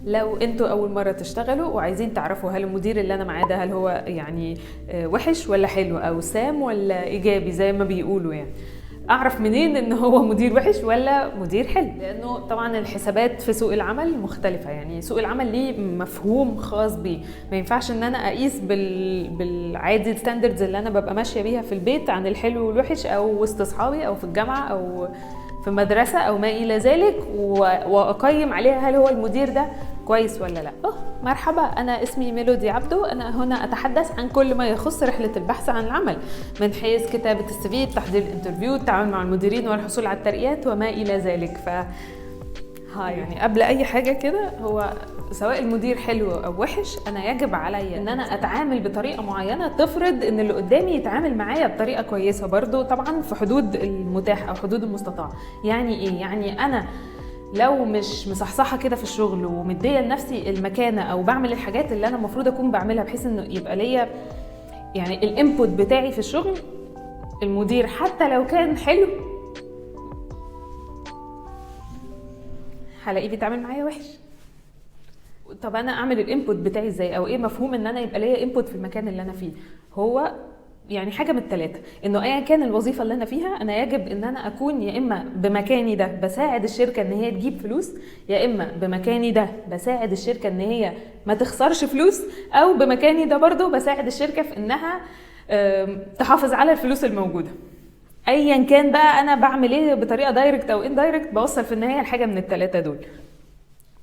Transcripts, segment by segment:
لو انتوا اول مره تشتغلوا وعايزين تعرفوا هل المدير اللي انا معاه ده هل هو يعني وحش ولا حلو، او سام ولا ايجابي زي ما بيقولوا، يعني اعرف منين ان هو مدير وحش ولا مدير حلو؟ لانه طبعا الحسابات في سوق العمل مختلفه، يعني سوق العمل ليه مفهوم خاص بيه، ما ينفعش ان انا اقيس بالعادي الستاندردز اللي انا ببقى ماشيه بيها في البيت عن الحلو والوحش، او وسط اصحابي او في الجامعه او في مدرسه او ما الى ذلك، واقيم عليها هل هو المدير ده كويس ولا لا. مرحبا، انا اسمي ميلودي عبدو، انا هنا اتحدث عن كل ما يخص رحله البحث عن العمل، من حيث كتابه السي في، تحضير الانترفيو، التعامل مع المديرين والحصول على الترقيات وما الى ذلك. هاي يعني قبل اي حاجه كده، هو سواء المدير حلو او وحش، انا يجب عليا ان انا اتعامل بطريقه معينه تفرض ان اللي قدامي يتعامل معايا بطريقه كويسه، برضو طبعا في حدود المتاح او حدود المستطاع. يعني ايه؟ يعني انا لو مش مصحصحه كده في الشغل ومديه لنفسي المكانه، او بعمل الحاجات اللي انا المفروض اكون بعملها بحيث انه يبقى ليا يعني الانبوت بتاعي في الشغل، المدير حتى لو كان حلو هلاقيه بيتعامل معايا وحش. طب انا اعمل الانبوت بتاعي ازاي؟ او ايه مفهوم ان انا يبقى ليا انبوت في المكان اللي انا فيه؟ هو يعني حاجه من الثلاثه، انه ايا كان الوظيفه اللي انا فيها، انا يجب ان انا اكون يا اما بمكاني ده بساعد الشركه ان هي تجيب فلوس، يا اما بمكاني ده بساعد الشركه ان هي ما تخسرش فلوس، او بمكاني ده برضو بساعد الشركه في انها تحافظ على الفلوس الموجوده. ايا كان بقى انا بعمل ايه بطريقه دايركت او اندايركت، بوصل في النهايه لحاجه من الثلاثه دول.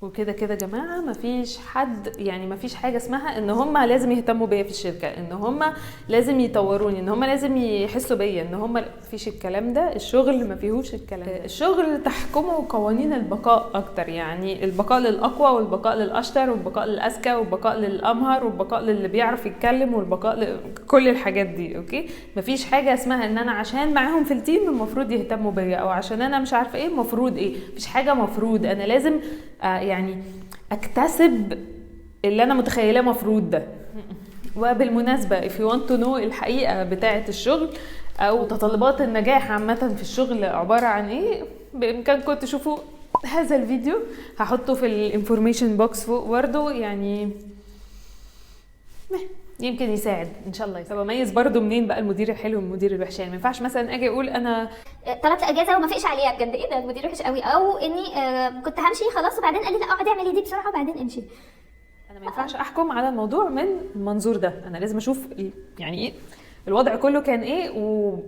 وكده كده يا جماعه مفيش حد، يعني مفيش حاجه اسمها ان هم لازم يهتموا بيا في الشركه، ان هم لازم يطوروني، ان هم لازم يحسوا بيا، ان هم مفيش الكلام ده. الشغل ما فيهوش الكلام ده. الشغل تحكمه قوانين البقاء اكتر، يعني البقاء للاقوى والبقاء للاشطر والبقاء للاذكى والبقاء للامهر والبقاء للي بيعرف يتكلم والبقاء كل الحاجات دي. اوكي، مفيش حاجه اسمها ان انا عشان معاهم في التيم المفروض يهتموا بيا، او عشان انا مش عارفه ايه المفروض ايه. مفيش حاجه مفروض، انا لازم يعني اكتسب اللي انا متخيله مفروض ده. وبالمناسبه if you want to know الحقيقه بتاعه الشغل او تطلبات النجاح عامه في الشغل عباره عن ايه، بامكانكم تشوفوا هذا الفيديو، هحطه في الانفورميشن بوكس فوق برضه، يعني يمكن يساعد ان شاء الله. طب اميز برضو منين بقى المدير الحلو والمدير الوحش؟ يعني ما ينفعش مثلا اجي اقول انا طلبت اجازه وما فيش عليها بجد، ايه ده المدير وحش قوي، او اني كنت همشي خلاص وبعدين قال لي لا اقعدي اعملي دي بسرعه وبعدين امشي. انا ما ينفعش احكم على الموضوع من المنظور ده، انا لازم اشوف يعني ايه الوضع كله كان ايه،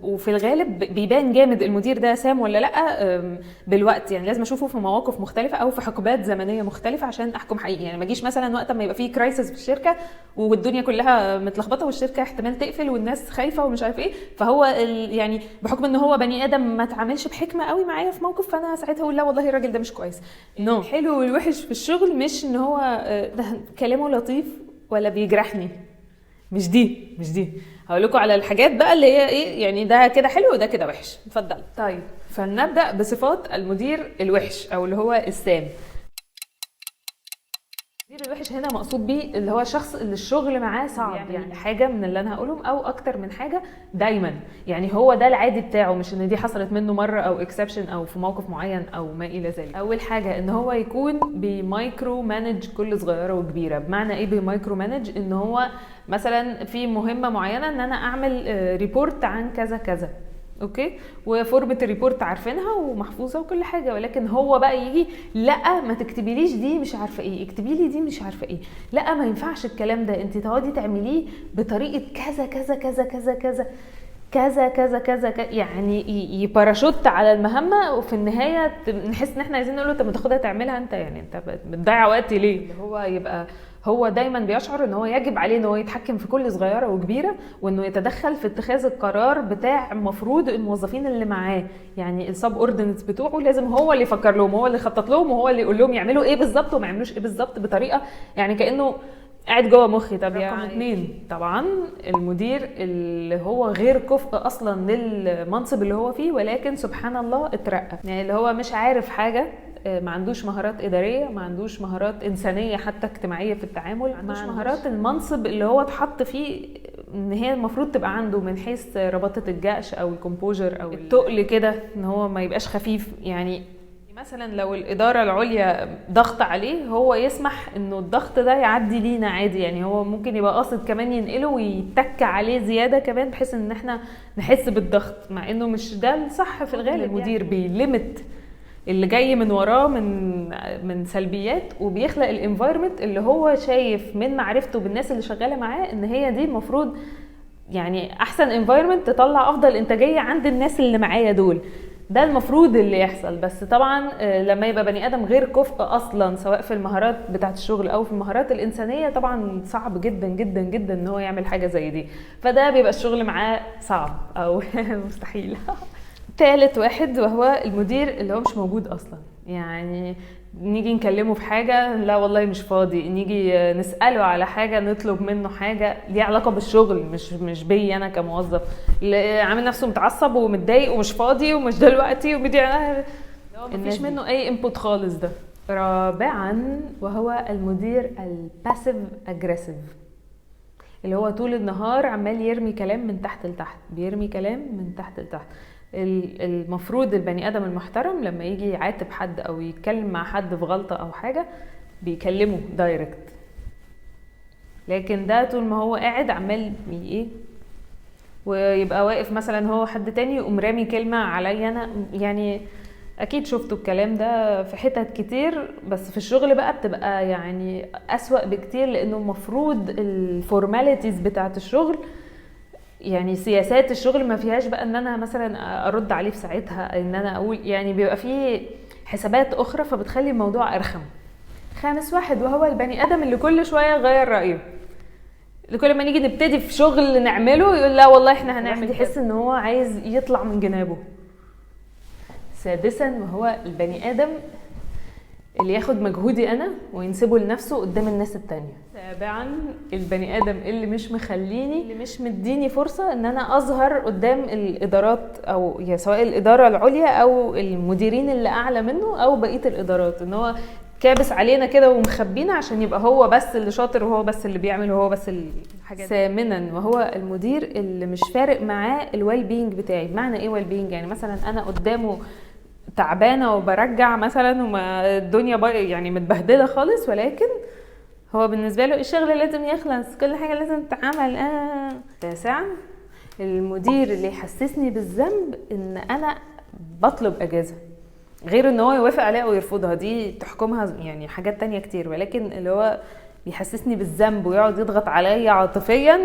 وفي الغالب بيبان جامد المدير ده سام ولا لا بالوقت، يعني لازم اشوفه في مواقف مختلفه او في حقبات زمنيه مختلفه عشان احكم حقيقي. يعني ما اجيش مثلا وقت ما يبقى فيه كرايسيس في الشركه والدنيا كلها متلخبطه والشركه احتمال تقفل والناس خايفه ومش عارف ايه، فهو يعني بحكم ان هو بني ادم ما تعاملش بحكمه قوي معايا في موقف، فانا ساعتها اقول لا والله الراجل ده مش كويس. نو حلو والوحش في الشغل مش ان هو ده كلامه لطيف ولا بيجرحني، مش دي. هقول لكم على الحاجات بقى اللي هي ايه، يعني ده كده حلو وده كده وحش. اتفضل. طيب فلنبدا بصفات المدير الوحش او اللي هو السام. المدير الوحش هنا مقصود بيه اللي هو الشخص اللي الشغل معاه صعب، يعني حاجه من اللي انا هقولهم او اكتر من حاجه دايما، يعني هو ده العادي بتاعه، مش ان دي حصلت منه مره او اكسبشن او في موقف معين او ما الى ذلك. اول حاجه ان هو يكون بمايكرو مانج كل صغيره وكبيره. بمعنى ايه بمايكرو مانج؟ ان هو مثلا في مهمه معينه ان انا اعمل ريبورت عن كذا كذا، اوكي، وفورمه الريبورت عارفينها ومحفوظه وكل حاجه، ولكن هو بقى يجي لا ما تكتبيليش دي مش عارفه ايه، اكتبي لي دي مش عارفه ايه، لا ما ينفعش الكلام ده، انت تقعدي تعمليه بطريقه كذا كذا كذا كذا كذا كذا كذا كذا، يعني يباراشوت على المهمه، وفي النهايه نحس ان احنا عايزين نقول له طب ما تاخدها تعملها انت، يعني انت بتضيع وقتي ليه؟ هو يبقى هو دايما بيشعر ان هو يجب عليه ان هو يتحكم في كل صغيره وكبيره، وانه يتدخل في اتخاذ القرار بتاع المفروض الموظفين اللي معاه، يعني السب اوردينتس بتوعه لازم هو اللي يفكر لهم، هو اللي يخطط لهم، وهو اللي يقول لهم يعملوا ايه بالظبط وما يعملوش ايه بالظبط، بطريقه يعني كانه قاعد جوه مخي. طب رقم 2 طبعا المدير اللي هو غير كفء اصلا للمنصب اللي هو فيه، ولكن سبحان الله اترقى، يعني اللي هو مش عارف حاجه، ما عندوش مهارات اداريه، ما عندوش مهارات انسانيه حتى اجتماعيه في التعامل، ما عندوش مهارات المنصب اللي هو اتحط فيه ان هي المفروض تبقى عنده، من حيث رباطه الجأش او الكومبوجر او التقل كده، ان هو ما يبقاش خفيف، يعني مثلا لو الإدارة العليا ضغط عليه، هو يسمح انه الضغط ده يعدي لينا عادي، يعني هو ممكن يبقى قاصد كمان ينقله ويتك عليه زيادة كمان بحيث ان احنا نحس بالضغط، مع انه مش ده الصح في الغالب. المدير بيلمت اللي جاي من وراه من سلبيات، وبيخلق الانفايرمنت اللي هو شايف من معرفته بالناس اللي شغالة معاه ان هي دي المفروض يعني احسن انفايرمنت تطلع افضل انتاجية عند الناس اللي معايا دول. ده المفروض اللي يحصل. بس طبعا لما يبقى بني ادم غير كفء اصلا سواء في المهارات بتاعه الشغل او في المهارات الانسانيه، طبعا صعب جدا جدا جدا ان هو يعمل حاجه زي دي، فده بيبقى الشغل معاه صعب او مستحيل. ثالث واحد وهو المدير اللي هو مش موجود اصلا، يعني نيجي نكلمه في حاجة لا والله مش فاضي، نيجي نسأله على حاجة نطلب منه حاجة ليها علاقة بالشغل مش بي أنا كموظف، عامل نفسه متعصب ومتضايق ومش فاضي ومش دلوقتي مفيش منه أي انبوت خالص ده. رابعا وهو المدير الباسيف اجريسيف، اللي هو طول النهار عمال يرمي كلام من تحت لتحت، بيرمي كلام من تحت لتحت. المفروض البني ادم المحترم لما يجي يعاتب حد او يتكلم مع حد في غلطة او حاجة بيكلمه دايركت، لكن ده طول ما هو قاعد عمال ايه، ويبقى واقف مثلا هو حد تاني يقوم رامي كلمة عليا انا. يعني اكيد شفتوا الكلام ده في حتت كتير، بس في الشغل بقى بتبقى يعني اسوأ بكتير، لانه المفروض الفورماليتيز بتاعت الشغل يعني سياسات الشغل ما فيهاش بقى ان انا مثلا ارد عليه في ساعتها، ان انا اقول يعني بيبقى فيه حسابات اخرى فبتخلي الموضوع ارخم. خامس واحد وهو البني ادم اللي كل شويه غير رايه، اللي كل ما نيجي نبتدي في شغل نعمله يقول لا والله احنا هنعمل، يحس ان هو عايز يطلع من جنابه. سادسا وهو البني ادم اللي ياخد مجهودي انا وينسبه لنفسه قدام الناس التانية. سابعا البني ادم اللي مش مخليني، اللي مش مديني فرصة ان انا اظهر قدام الادارات، او سواء الادارة العليا او المديرين اللي اعلى منه او بقية الادارات، ان هو كابس علينا كده ومخبينا عشان يبقى هو بس اللي شاطر وهو بس اللي بيعمل وهو بس الحاجات. ثامنا وهو المدير اللي مش فارق معاه الويل بينج بتاعي. بمعنى ايه ويل بينج؟ يعني مثلا انا قدامه تعبانه وبرجع مثلا وما الدنيا يعني متبهدله خالص، ولكن هو بالنسبه له الشغل لازم يخلص، كل حاجه لازم تتعمل. تاسعا المدير اللي يحسسني بالذنب ان انا بطلب اجازه، غير ان هو يوافق عليها او يرفضها، دي تحكمها يعني حاجات تانية كتير، ولكن اللي هو بيحسسني بالذنب ويقعد يضغط عليا عاطفيا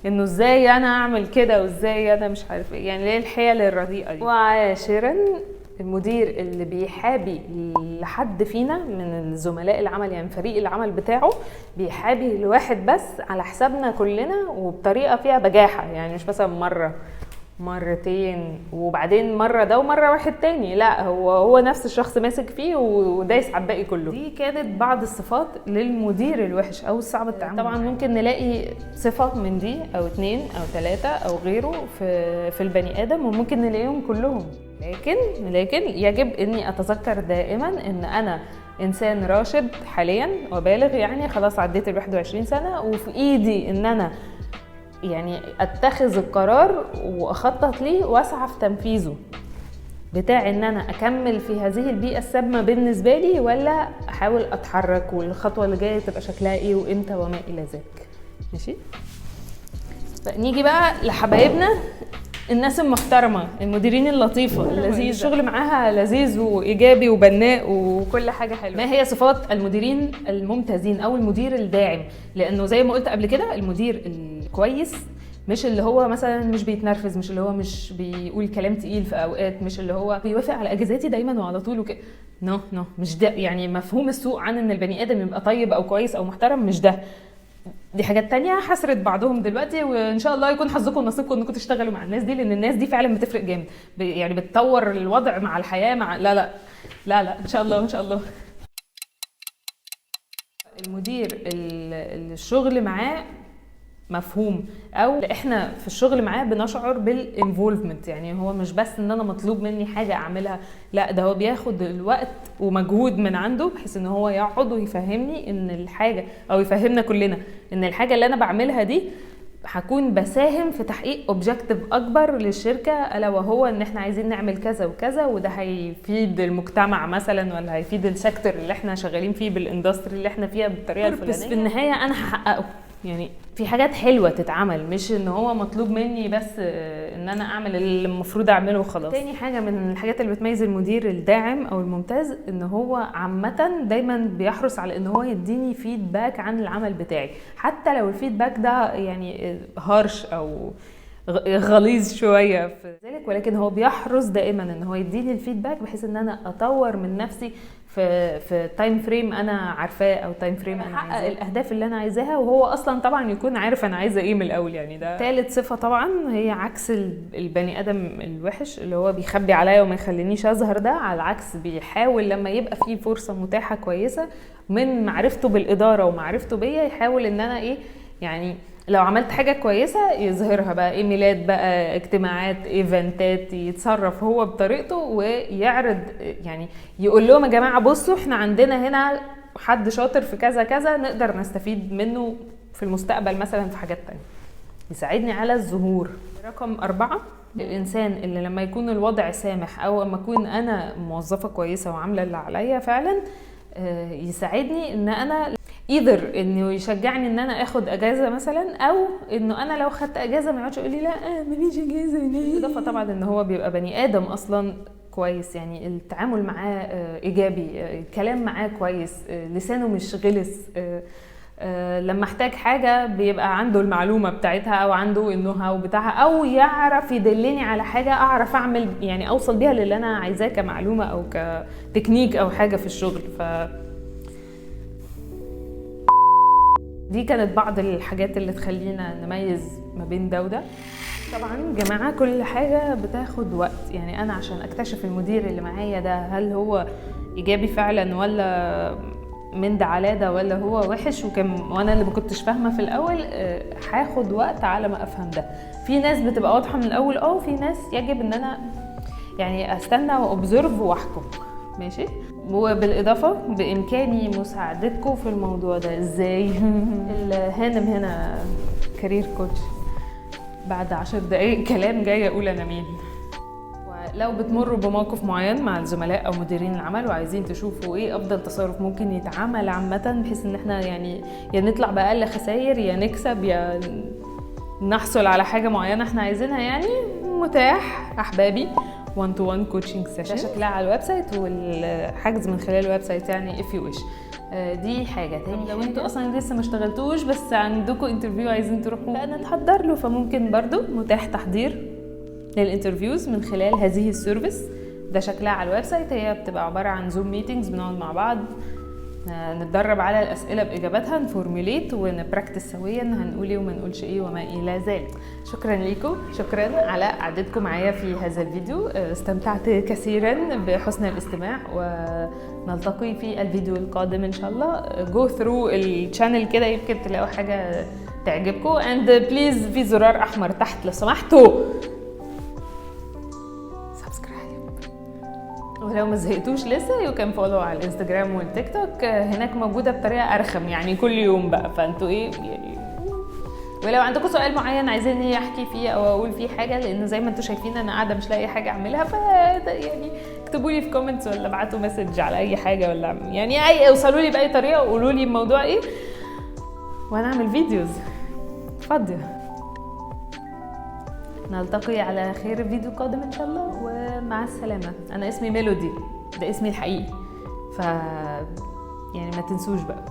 انه ازاي انا اعمل كده وازاي انا مش عارف ايه، يعني ليه الحيل الرديئه دي. وعاشرا المدير اللي بيحابي لحد فينا من الزملاء العمل، يعني فريق العمل بتاعه بيحابي لواحد بس على حسابنا كلنا وبطريقه فيها بجاحه، يعني مش مثلا مره مرتين وبعدين مره ده ومره واحد تاني، لا هو نفس الشخص ماسك فيه ودايس على الباقي كله. دي كانت بعض الصفات للمدير الوحش او الصعب التعامل. طبعا ممكن نلاقي صفه من دي او 2 أو 3 او غيره في البني ادم، وممكن نلاقيهم كلهم، لكن يجب اني اتذكر دائما ان انا انسان راشد حاليا وبالغ، يعني خلاص عديت ال 21 سنه، وفي ايدي ان انا يعني اتخذ القرار واخطط ليه واسعى في تنفيذه، بتاع ان انا اكمل في هذه البيئه السامه بالنسبه لي ولا احاول اتحرك، والخطوه اللي جايه تبقى شكلها ايه وامتى وما الى ذلك. ماشي، نيجي بقى لحبايبنا الناس المحترمه، المديرين اللطيفه اللذيذ، الشغل معاها لذيذ وايجابي وبناء وكل حاجه حلوه. ما هي صفات المديرين الممتازين او المدير الداعم؟ لانه زي ما قلت قبل كده المدير الكويس مش اللي هو مثلا مش بيتنرفز، مش اللي هو مش بيقول كلام تقيل في اوقات، مش اللي هو بيوافق على اجازاتي دايما وعلى طول وكده، نو مش ده. يعني مفهوم السوء عن ان البني ادم يبقى طيب او كويس او محترم مش ده، دي حاجات تانية هسرد بعضهم دلوقتي، وان شاء الله يكون حظكم ونصيبكم انكم تشتغلوا مع الناس دي، لان الناس دي فعلا بتفرق جامد، يعني بتطور الوضع مع الحياة مع لا ان شاء الله. المدير الشغل معاه مفهوم، او احنا في الشغل معاه بنشعر بالانفولفمنت، يعني هو مش بس ان انا مطلوب مني حاجه اعملها، لا ده هو بياخد الوقت ومجهود من عنده بحيث ان هو يقعد ويفهمني ان الحاجه، او يفهمنا كلنا ان الحاجه اللي انا بعملها دي هكون بساهم في تحقيق اوبجكتيف اكبر للشركه، الا وهو ان احنا عايزين نعمل كذا وكذا، وده هيفيد المجتمع مثلا ولا هيفيد السيكتور اللي احنا شغالين فيه بالاندستري اللي احنا فيها بالطريقه الفلانيه. بس في النهايه انا هحققه. يعني في حاجات حلوه تتعمل، مش ان هو مطلوب مني بس ان انا اعمل اللي المفروض اعمله وخلاص. تاني حاجه من الحاجات اللي بتميز المدير الداعم او الممتاز ان هو عامه دايما بيحرص على ان هو يديني فيدباك عن العمل بتاعي، حتى لو الفيدباك ده يعني هارش او غليظ شويه في ذلك، ولكن هو بيحرص دائما ان هو يديني الفيدباك بحيث ان انا اطور من نفسي في تايم فريم انا عارفاه، او تايم فريم انا احقق الاهداف اللي انا عايزاها، وهو اصلا طبعا يكون عارف انا عايزه ايه من الاول. يعني ده ثالث صفه طبعا هي عكس البني ادم الوحش اللي هو بيخبي عليا وما يخلينيش اظهر، ده على العكس بيحاول لما يبقى فيه فرصه متاحه كويسه من معرفته بالاداره ومعرفته بيا يحاول ان انا ايه، يعني لو عملت حاجة كويسة يظهرها بقى، ايميلات بقى، اجتماعات، ايفنتات، يتصرف هو بطريقته ويعرض، يعني يقول لهم يا جماعة بصوا احنا عندنا هنا حد شاطر في كذا كذا نقدر نستفيد منه في المستقبل مثلا في حاجات تانية. يساعدني على الظهور. رقم 4 الانسان اللي لما يكون الوضع سامح او لما اكون انا موظفة كويسة وعاملة اللي عليا فعلا، يساعدني ان انا either انه يشجعني ان انا اخد اجازه مثلا، او انه انا لو خدت اجازه ما يقعدش يقول لي لا مفيش اجازه. بالاضافه طبعا ان هو بيبقى بني ادم اصلا كويس، يعني التعامل معاه ايجابي، الكلام معاه كويس، لسانه مش غلس، لما احتاج حاجه بيبقى عنده المعلومه بتاعتها او عنده النو هاو بتاعها، او يعرف يدلني على حاجه اعرف اعمل يعني اوصل بيها للي انا عايزاه كمعلومه او كتكنيك او حاجه في الشغل. دي كانت بعض الحاجات اللي تخلينا نميز ما بين ده وده. طبعا جماعة كل حاجة بتاخد وقت، يعني أنا عشان أكتشف المدير اللي معايا ده هل هو إيجابي فعلا ولا من ده على ده ولا هو وحش وأنا اللي ما كنتش فاهمة في الأول، هاخد وقت على ما أفهم ده. في ناس بتبقى واضحة من الأول، وفي ناس يجب إن أنا يعني أستنى وأوبزرف وأحكم. ماشي. وبالإضافة بإمكاني مساعدتكم في الموضوع ده. إزاي؟ الهانم هنا كارير كوتش، بعد 10 دقايق كلام جاي أقول أنا مين. ولو بتمروا بموقف معين مع الزملاء أو مديرين العمل وعايزين تشوفوا إيه أفضل تصرف ممكن يتعامل عامة بحيث إن إحنا يعني يا نطلع بأقل خسائر يا نكسب يا نحصل على حاجة معينة إحنا عايزينها، يعني متاح أحبابي 1-to-1 coaching session. ده شكلها على الويب سايت والحجز من خلال الويب سايت يعني if you wish. دي حاجه تاني. لو انتوا اصلا لسه ما اشتغلتوش بس عندكم انترفيو عايزين تروحوا بقى نتحضر له، فممكن برضو متاح تحضير للانترفيوز من خلال هذه السيرفيس. ده شكلها على الويب سايت، هي بتبقى عباره عن زوم ميتينجز بنقعد مع بعض نتدرب على الاسئله باجاباتها، نفورميليت ونبراكتس سويا هنقول ايه وما نقولش ايه وما الى ذلك. شكرا لكم، شكرا على قعدتكم معايا في هذا الفيديو، استمتعت كثيرا بحسن الاستماع، ونلتقي في الفيديو القادم ان شاء الله. جو ثرو الشانل كده يمكن تلاقوا حاجه تعجبكم، اند بليز في زرار احمر تحت لو سمحتوا ولو ما زهقتوش لسه يو كان فولو على الانستجرام والتيك توك، هناك موجوده بطريقه ارخم يعني كل يوم بقى، فانتوا ايه يعني. ولو عندكم سؤال معين عايزيني احكي فيه او اقول فيه حاجه، لانه زي ما انتوا شايفين انا قاعده مش لاقي حاجه اعملها، ف يعني اكتبوا لي في كومنتس ولا ابعتوا مسج على اي حاجه، ولا يعني اي اوصلوا لي باي طريقه وقولوا لي الموضوع ايه وانا اعمل فيديوز فاضيه. نلتقي على خير فيديو قادم ان شاء الله، ومع السلامه. انا اسمي ميلودي، ده اسمي الحقيقي، ف يعني ما تنسوش بقى.